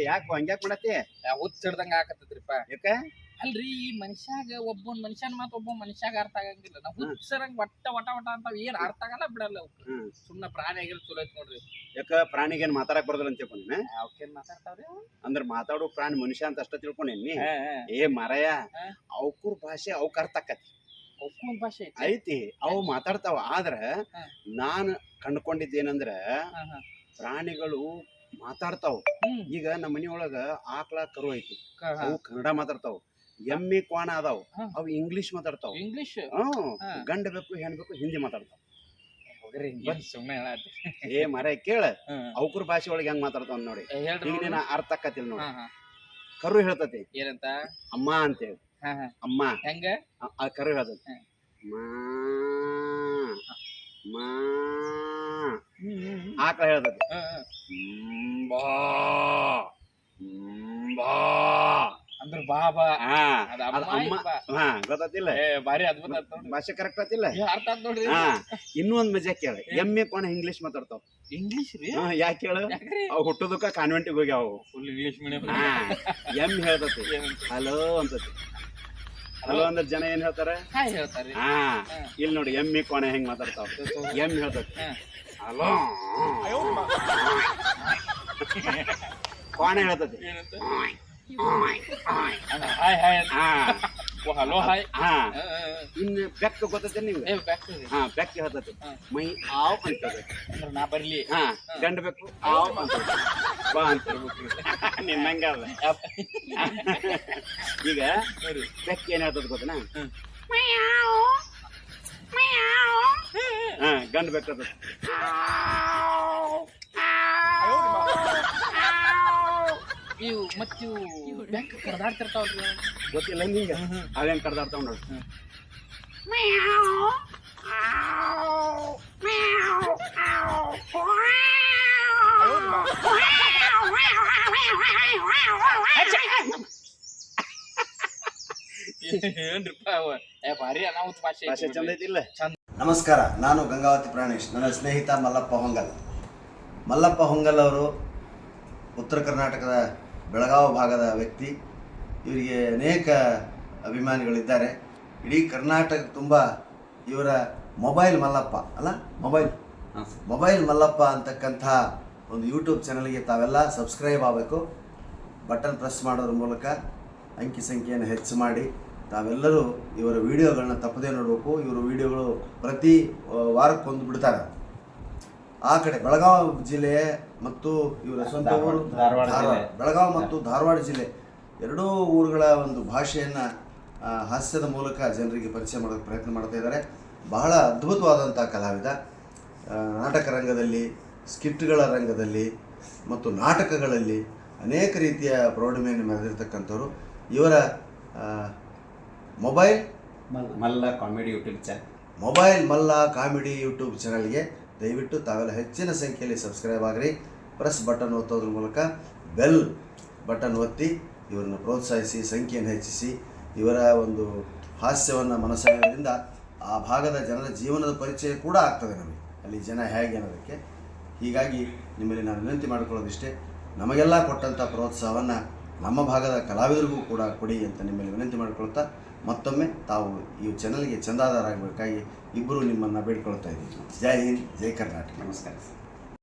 ಯಾಕೆ ಹಂಗ್ಯಾಕ್ ಮಾಡತ್ತಿ? ಹುಚ್ಚ ಹಿಡ್ದಂಗ ಆಕತ್ತದ್ರಿಪ್ಪ. ಯಾಕ? ಅಲ್ರಿ ಈ ಮನುಷ್ಯಾಗ ಒಬ್ಬ ಮನುಷ್ಯನ ಮಾತು ಒಬ್ಬ ಮನುಷ್ಯಾಗ ಅರ್ಥ ಆಗಂಗಿಲ್ಲ. ನಾವು ಹುಚ್ಚರಂಗ್ ವಟ ವಟ ವಟ ಅಂತ ಏನ್ ಅರ್ಥ ಆಗಲ್ಲ ಬಿಡಲ್ಲ ಅವಕ್ಕೆ. ಸುಮ್ಮನೆ ಪ್ರಾಣಿ ಆಗಿರ್ ಚಲೋ ಐತಿ ನೋಡ್ರಿ. ಯಾಕ ಪ್ರಾಣಿಗೇನ್ ಮಾತಾಡಕ್ ಬರೋದಿಲ್ಲ ಅಂತ ತಿಳ್ಕೊಂಡಿ? ಅವಕ್ಕೇನ್ ಮಾತಾಡ್ತಾವ್ರಿ? ಅಂದ್ರ ಮಾತಾಡೋ ಪ್ರಾಣಿ ಮನುಷ್ಯ ಅಂತ ಅಷ್ಟ ತಿಳ್ಕೊಂಡೇನಿ. ಏ ಮರಯ, ಅವಕೂರ್ ಭಾಷೆ ಅವಕ್ ಅರ್ಥ ಆಕತಿ. ಅವಕ್ಕೊಂದ್ ಭಾಷೆ ಐತಿ, ಅವು ಮಾತಾಡ್ತಾವ. ಆದ್ರ ನಾನ್ ಕಂಡ್ಕೊಂಡಿದ್ದೇನಂದ್ರ ಪ್ರಾಣಿಗಳು ಮಾತಾಡ್ತಾವ. ಈಗ ನಮ್ಮ ಮನಿಯೊಳಗ ಆಕಳ ಕರು ಐತಿ, ಅವು ಕನ್ನಡ ಮಾತಾಡ್ತಾವ. ಎಮ್ಮಿ ಕ್ವಾಣ ಅದಾವ, ಅವು ಇಂಗ್ಲಿಷ್ ಮಾತಾಡ್ತಾವ. ಇಂಗ್ಲಿಷ್ ಗಂಡ ಬೇಕು ಹೆಣ್ ಬೇಕು ಹಿಂದಿ ಮಾತಾಡ್ತಾವ. ಸುಮ್ಮನೆ ಹೇಳತ್ತಿ. ಏ ಮರ ಕೇಳ, ಅವಕೂರ್ ಭಾಷೆ ಒಳಗೆ ಹೆಂಗ್ ಮಾತಾಡ್ತಾವ ನೋಡಿ. ಈಗ ನೀನ ಅರ್ಥ ಆಕತಿಲ್ ನೋಡಿ. ಕರು ಹೇಳ್ತತಿ ಏನಂತ? ಅಮ್ಮ ಅಂತೇಳಿ. ಅಮ್ಮ ಹೆಂಗ? ಕರು ಹೇಳ್ತತಿ ಮಾ. ಆಕಳ ಹೇಳ್ತತಿ ಅಂದ್ರ ಬಾಬಾ. ಗೊತ್ತಿಲ್ಲ? ಬಾರಿ ಅದ್ಭುತ ಭಾಷೆ ಕರೆಕ್ಟ್ ಆತಿಲ್ಲ? ಅರ್ಥ ಆತ್ ನೋಡ್ರಿ. ಇನ್ನೂ ಒಂದ್ ಮಜಾ ಕೇಳ, ಎಮ್ಮೆ ಕೋಣ ಇಂಗ್ಲಿಷ್ ಮಾತಾಡ್ತಾವ. ಇಂಗ್ಲಿಷ್ ರೀ? ಯಾಕೆ ಹೇಳ? ಅವ್ ಹುಟ್ಟೋದಕ್ಕ ಕಾನ್ವೆಂಟಿಗೆ ಹೋಗ್ಯಾವ. Full English medium. ಎಮ್ಮೆ ಹೇಳ್ತತಿ ಹಲೋ ಅಂತತಿ. ಹಲೋ ಅಂದ್ರ ಜನ ಏನ್ ಹೇಳ್ತಾರ? ಹಾಯ್ ಹೇಳ್ತಾರೆ. ಇಲ್ಲಿ ನೋಡಿ ಎಮ್ಮೆ ಕೋಣ ಹೆಂಗ್ ಮಾತಾಡ್ತಾವ. ಎಮ್ಮೆ ಹೇಳ್ತತಿ ಹಲೋ. ಕೋಣ ಹೇಳ್ತತಿ ಹಾಯ್ ಹಾಯ್. Hello hi. ಇನ್ನು ಬೆಕ್ಕ ಗೊತ್ತೈತೆ ನಿಮ್ಗೆ? ಬೆಕ್ಕ ಹೇಳ್ತತಿ ಮೈ ಆವ್ ಅಂತದ. ನಾ ಬರ್ಲಿ. ಗಂಡ ಬೆಕ್ಕು ಆವ್ ಅಂತ ಬಾ ಅಂತ ನಿನ್ನಂಗ. ಈಗ ಬೆಕ್ಕ ಏನ್ ಹೇಳ್ತದ ಗೊತ್ತನಾ? ಗಂಡ ಬೆಕ್ಕ ಇವು ಮತ್ತು ಬೆಕ್ಕ ಕರ್ದಾಡ್ತಿರ್ತಾವ್ರಿ. ಗೊತ್ತಿಲ್ಲ ನಿಂಗ? ಅವೇನ್ ಕರ್ದಾಡ್ತಾವ ನೋಡ್ರಿ. ಭಾರಿ ಅನಾಹುತ ಭಾಷೆ. ಭಾಷೆ ಚಂದ ಐತಿಲ್ಲ? ನಮಸ್ಕಾರ, ನಾನು ಗಂಗಾವತಿ ಪ್ರಾಣೇಶ್. ನನ್ನ ಸ್ನೇಹಿತ ಮಲ್ಲಪ್ಪ ಹೊಂಗಲ್. ಮಲ್ಲಪ್ಪ ಹೊಂಗಲ್ ಅವರು ಉತ್ತರ ಕರ್ನಾಟಕದ ಬೆಳಗಾವಿ ಭಾಗದ ವ್ಯಕ್ತಿ. ಇವರಿಗೆ ಅನೇಕ ಅಭಿಮಾನಿಗಳಿದ್ದಾರೆ. ಇಡೀ ಕರ್ನಾಟಕ ತುಂಬ ಇವರ ಮೊಬೈಲ್ ಮಲ್ಲಪ್ಪ ಅಲ್ಲ ಮೊಬೈಲ್ ಮಲ್ಲಪ್ಪ ಅಂತಕ್ಕಂಥ ಒಂದು ಯೂಟ್ಯೂಬ್ ಚಾನಲ್ಗೆ ತಾವೆಲ್ಲ ಸಬ್ಸ್ಕ್ರೈಬ್ ಆಗಬೇಕು. ಬಟನ್ ಪ್ರೆಸ್ ಮಾಡೋದ್ರ ಮೂಲಕ ಅಂಕಿ ಸಂಖ್ಯೆಯನ್ನು ಹೆಚ್ಚು ಮಾಡಿ ತಾವೆಲ್ಲರೂ ಇವರ ವಿಡಿಯೋಗಳನ್ನ ತಪ್ಪದೇ ನೋಡಬೇಕು. ಇವರ ವಿಡಿಯೋಗಳು ಪ್ರತಿ ವಾರಕ್ಕೊಂದು ಬಿಡ್ತಾರೆ. ಆ ಕಡೆ ಬೆಳಗಾವಿ ಜಿಲ್ಲೆ ಮತ್ತು ಇವರ ಸ್ವಂತ ಊರು ಬೆಳಗಾವಿ ಮತ್ತು ಧಾರವಾಡ ಜಿಲ್ಲೆ ಎರಡೂ ಊರುಗಳ ಒಂದು ಭಾಷೆಯನ್ನು ಹಾಸ್ಯದ ಮೂಲಕ ಜನರಿಗೆ ಪರಿಚಯ ಮಾಡೋಕ್ಕೆ ಪ್ರಯತ್ನ ಮಾಡ್ತಾ ಇದ್ದಾರೆ. ಬಹಳ ಅದ್ಭುತವಾದಂಥ ಕಲಾವಿದ. ನಾಟಕ ರಂಗದಲ್ಲಿ, ಸ್ಕಿಟ್ಗಳ ರಂಗದಲ್ಲಿ ಮತ್ತು ನಾಟಕಗಳಲ್ಲಿ ಅನೇಕ ರೀತಿಯ ಪ್ರೌಢಿಮೆಯನ್ನು ಮೆರೆದಿರ್ತಕ್ಕಂಥವ್ರು. ಇವರ ಮೊಬೈಲ್ ಮಲ್ಲ ಕಾಮಿಡಿ ಯೂಟ್ಯೂಬ್ ಚಾನಲ್, ಮೊಬೈಲ್ ಮಲ್ಲ ಕಾಮಿಡಿ ಯೂಟ್ಯೂಬ್ ಚಾನಲ್ಗೆ ದಯವಿಟ್ಟು ತಾವೆಲ್ಲ ಹೆಚ್ಚಿನ ಸಂಖ್ಯೆಯಲ್ಲಿ ಸಬ್ಸ್ಕ್ರೈಬ್ ಆಗಿರಿ. ಪ್ರೆಸ್ ಬಟನ್ ಒತ್ತೋದ್ರ ಮೂಲಕ ಬೆಲ್ ಬಟನ್ ಒತ್ತಿ ಇವರನ್ನು ಪ್ರೋತ್ಸಾಹಿಸಿ, ಸಂಖ್ಯೆಯನ್ನು ಹೆಚ್ಚಿಸಿ. ಇವರ ಒಂದು ಹಾಸ್ಯವನ್ನು ಮನಸ್ಸಿನಿಂದ ಆ ಭಾಗದ ಜನರ ಜೀವನದ ಪರಿಚಯ ಕೂಡ ಆಗ್ತದೆ ನಮಗೆ, ಅಲ್ಲಿ ಜನ ಹೇಗೆ ಅನ್ನೋದಕ್ಕೆ. ಹೀಗಾಗಿ ನಿಮ್ಮಲ್ಲಿ ನಾನು ವಿನಂತಿ ಮಾಡಿಕೊಳ್ಳೋದಿಷ್ಟೇ, ನಮಗೆಲ್ಲ ಕೊಟ್ಟಂಥ ಪ್ರೋತ್ಸಾಹವನ್ನು ನಮ್ಮ ಭಾಗದ ಕಲಾವಿದರಿಗೂ ಕೂಡ ಕೊಡಿ ಅಂತ ನಿಮ್ಮಲ್ಲಿ ವಿನಂತಿ ಮಾಡಿಕೊಳ್ತಾ, ಮತ್ತೊಮ್ಮೆ ತಾವು ಈ ಚಾನಲ್ಗೆ ಚಂದಾದಾರರಾಗಬೇಕಾಗಿ ಇಬ್ಬರು ನಿಮ್ಮನ್ನು ಬೇಡ್ಕೊಳ್ತಾ ಇದ್ದೀವಿ. ಜೈ ಹಿಂದ್, ಜೈ ಕರ್ನಾಟಕ. ನಮಸ್ಕಾರ.